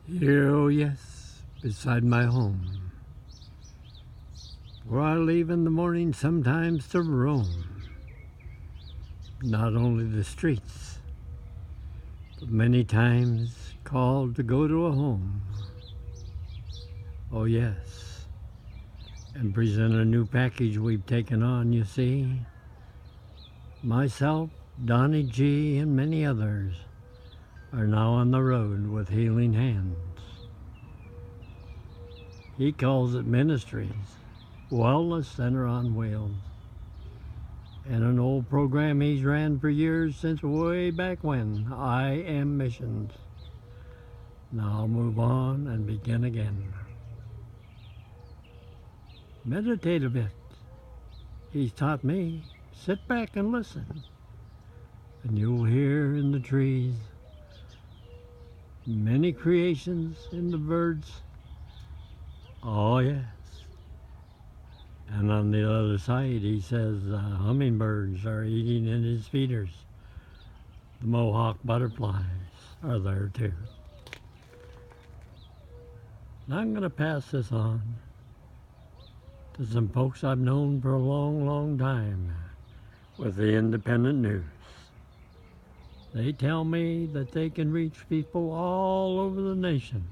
Here, oh yes, beside my home, where I leave in the morning sometimes to roam, not only the streets, but many times called to go to a home. Oh yes, and present a new package we've taken on, you see. Myself, Donnie G, and many others are now on the road with healing hands. He calls it Ministries, Wellness Center on Wheels, and an old program he's ran for years since way back when, I Am Missions. Now I'll move on and begin again. Meditate a bit. He's taught me. Sit back and listen, and you'll hear in the trees many creations in the birds. Oh yes. And on the other side he says hummingbirds are eating in his feeders. The Mohawk butterflies are there too. Now I'm going to pass this on to some folks I've known for a long, long time with the independent news. They tell me that they can reach people all over the nation.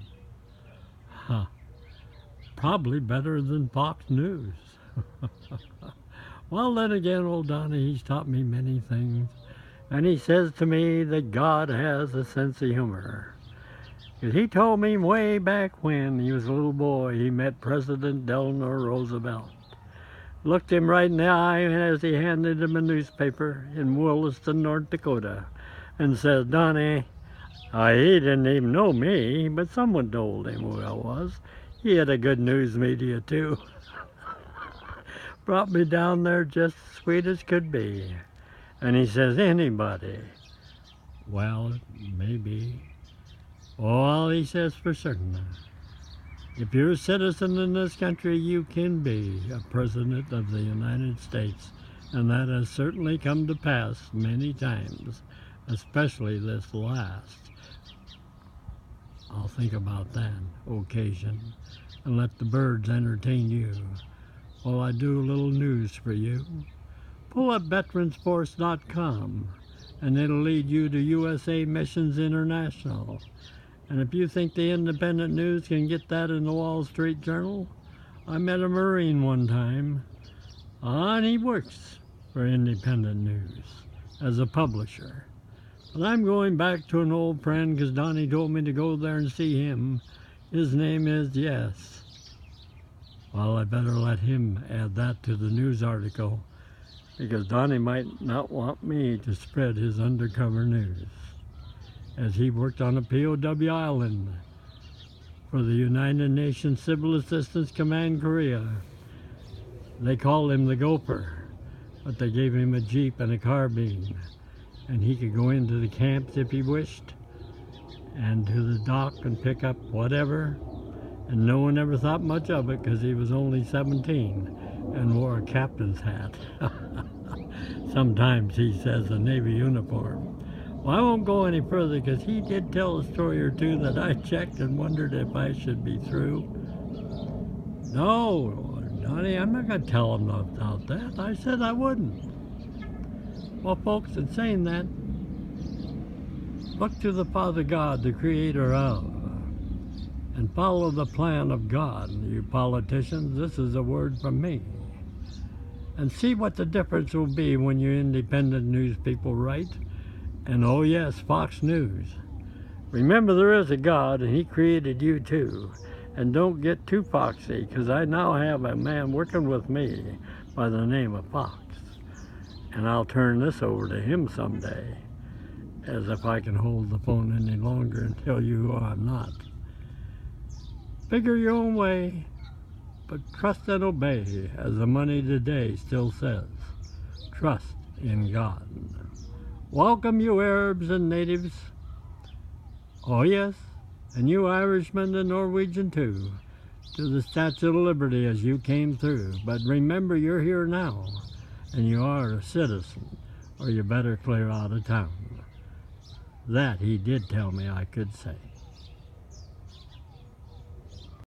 Huh. Probably better than Fox News. Well, then again, old Donnie, he's taught me many things. And he says to me that God has a sense of humor. Because he told me way back when he was a little boy, he met President Delano Roosevelt. Looked him right in the eye as he handed him a newspaper in Williston, North Dakota, and said, Donnie, he didn't even know me, but someone told him who I was. He had a good news media too. Brought me down there just sweet as could be. And he says, anybody? Well, maybe. Well, he says for certain, if you're a citizen in this country, you can be a president of the United States. And that has certainly come to pass many times, especially this last. I'll think about that occasion and let the birds entertain you while I do a little news for you. Pull up veteransforce.com and it'll lead you to USA Missions International. And if you think the independent news can get that in the Wall Street Journal, I met a Marine one time, and he works for independent news as a publisher. But I'm going back to an old friend because Donnie told me to go there and see him. His name is Yes. Well, I better let him add that to the news article because Donnie might not want me to spread his undercover news, as he worked on a POW island for the United Nations Civil Assistance Command Korea. They called him the Gopher, but they gave him a Jeep and a carbine, and he could go into the camps if he wished, and to the dock and pick up whatever, and no one ever thought much of it because he was only 17 and wore a captain's hat. Sometimes he says a Navy uniform. Well, I won't go any further because he did tell a story or two that I checked and wondered if I should be through. No, Donnie, I'm not going to tell him about that. I said I wouldn't. Well, folks, in saying that, look to the Father God, the creator of, and follow the plan of God. You politicians, this is a word from me. And see what the difference will be when your independent news people write. And oh yes, Fox News. Remember there is a God and he created you too. And don't get too foxy, because I now have a man working with me by the name of Fox. And I'll turn this over to him someday, as if I can hold the phone any longer and tell you who I'm not. Figure your own way, but trust and obey, as the money today still says. Trust in God. Welcome you Arabs and natives. Oh yes, and you Irishmen and Norwegian too, to the Statue of Liberty as you came through. But remember, you're here now, and you are a citizen, or you better clear out of town. That he did tell me I could say.